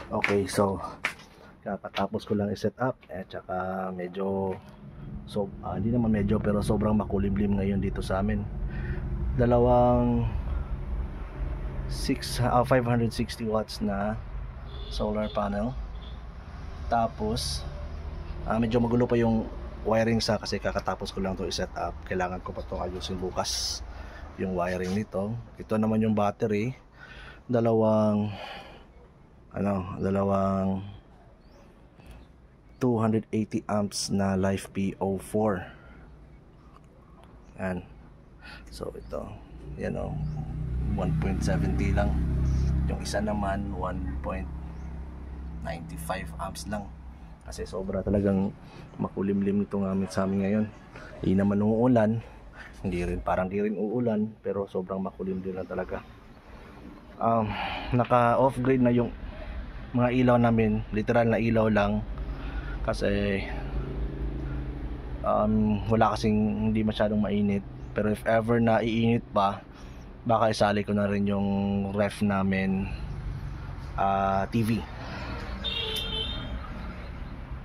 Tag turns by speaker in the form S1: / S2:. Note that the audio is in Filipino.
S1: Okay, so kakatapos ko lang i-set up at saka medyo hindi naman medyo pero sobrang makulimlim ngayon dito sa amin. Dalawang 560 watts na solar panel. Tapos medyo magulo pa yung wiring kasi kakatapos ko lang to i-set up. Kailangan ko pa to ayusin bukas yung wiring nito. Ito naman yung battery. Dalawang 280 amps na LiFePO4. Yan. So ito, yan 1.70 lang. Yung isa naman 1.95 amps lang. Kasi sobra talagang makulimlim nito gamit sa amin ngayon. Hindi naman uulan, parang di rin uulan, pero sobrang makulimlim na talaga. Naka off grid na yung mga ilaw namin, literal na ilaw lang kasi wala kasing hindi masyadong mainit. Pero if ever na iinit pa, baka isali ko na rin yung ref namin TV